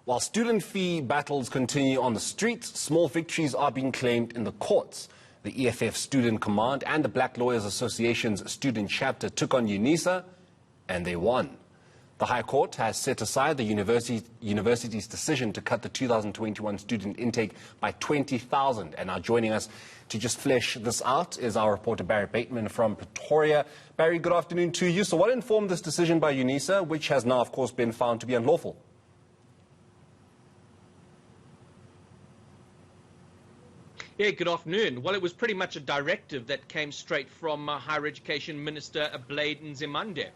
While student fee battles continue on the streets, small victories are being claimed in the courts. The EFF Student Command and the Black Lawyers Association's student chapter took on Unisa, and they won. The High Court has set aside the university's decision to cut the 2021 student intake by 20,000. And now joining us to just flesh this out is our reporter Barry Bateman from Pretoria. Barry, good afternoon to you. So what informed this decision by Unisa, which has now, of course, been found to be unlawful? Yeah, good afternoon. Well, it was pretty much a directive that came straight from Higher Education Minister Blade Nzimande.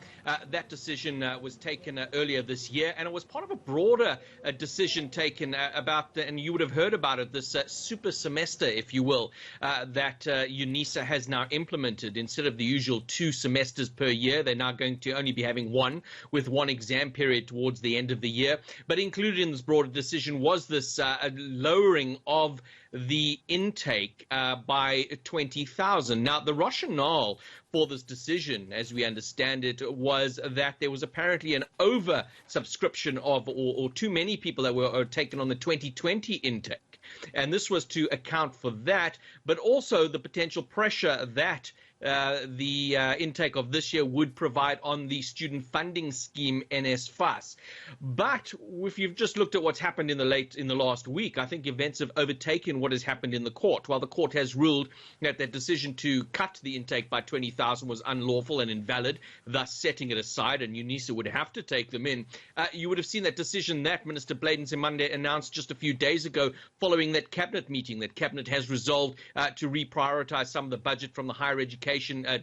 That decision was taken earlier this year, and it was part of a broader decision taken about, and you would have heard about it, this super semester, if you will, that Unisa has now implemented. Instead of the usual 2 semesters per year, they're now going to only be having 1, with 1 exam period towards the end of the year. But included in this broader decision was this lowering of the intake by 20,000. Now, the rationale for this decision, as we understand it, was that there was apparently an over-subscription of, or too many people that were taken on the 2020 intake. And this was to account for that, but also the potential pressure that the intake of this year would provide on the student funding scheme NSFAS. But if you've just looked at what's happened in the last week, I think events have overtaken what has happened in the court. While the court has ruled that their decision to cut the intake by 20,000 was unlawful and invalid, thus setting it aside, and Unisa would have to take them in, you would have seen that decision that Minister Blade Nzimande announced just a few days ago following that cabinet meeting. That cabinet has resolved to reprioritize some of the budget from the higher education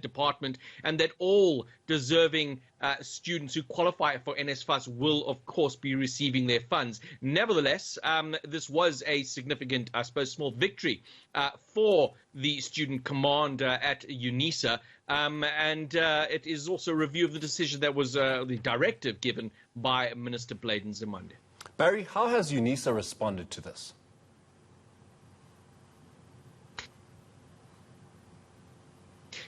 department, and that all deserving students who qualify for NSFAS will, of course, be receiving their funds. Nevertheless, this was a significant, I suppose, small victory for the student command at Unisa, and it is also a review of the decision that was the directive given by Minister Blade Nzimande. Barry, how has Unisa responded to this?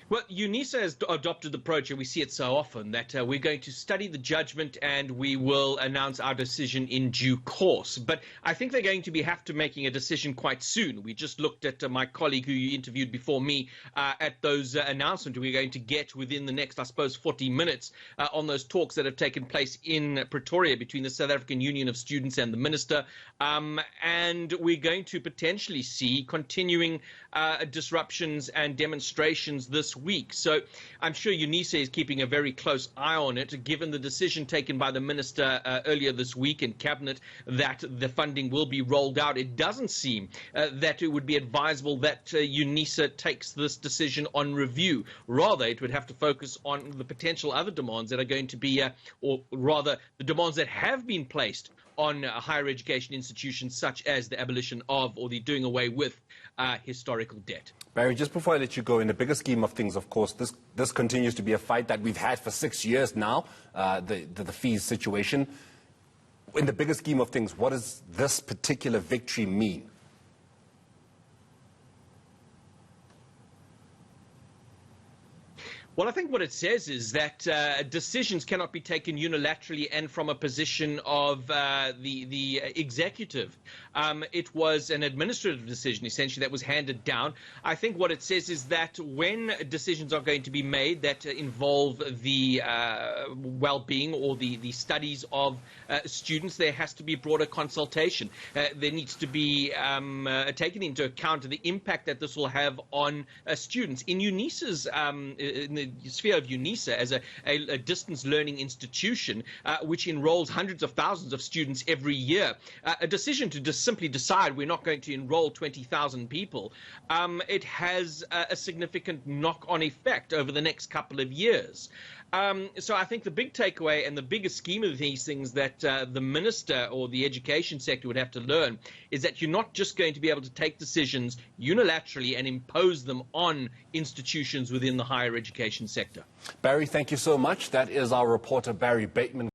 Well, Unisa has adopted the approach, and we see it so often, that we're going to study the judgment and we will announce our decision in due course. But I think they're going to have to making a decision quite soon. We just looked at my colleague who you interviewed before me at those announcements. We're going to get within the next, I suppose, 40 minutes on those talks that have taken place in Pretoria between the South African Union of Students and the Minister. And we're going to potentially see continuing disruptions and demonstrations this week. So I'm sure Unisa is keeping a very close eye on it, given the decision taken by the Minister earlier this week in Cabinet that the funding will be rolled out. It doesn't seem that it would be advisable that Unisa takes this decision on review. Rather, it would have to focus on the potential other demands that are going to be, or rather, the demands that have been placed on higher education institutions, such as the abolition of or the doing away with historical debt. Barry, just before I let you go, in the bigger scheme of things, of course, this continues to be a fight that we've had for 6 years now, the fees situation. In the bigger scheme of things, what does this particular victory mean? Well, I think what it says is that decisions cannot be taken unilaterally and from a position of the executive. It was an administrative decision, essentially, that was handed down. I think what it says is that when decisions are going to be made that involve the well-being or the studies of students, there has to be broader consultation. There needs to be taken into account the impact that this will have on students. In Unisa's in the sphere of Unisa, as a distance learning institution which enrolls hundreds of thousands of students every year, a decision to just simply decide we're not going to enroll 20,000 people, it has a significant knock-on effect over the next couple of years. So I think the big takeaway and the biggest scheme of these things that the minister or the education sector would have to learn is that you're not just going to be able to take decisions unilaterally and impose them on institutions within the higher education sector. Barry, thank you so much. That is our reporter, Barry Bateman.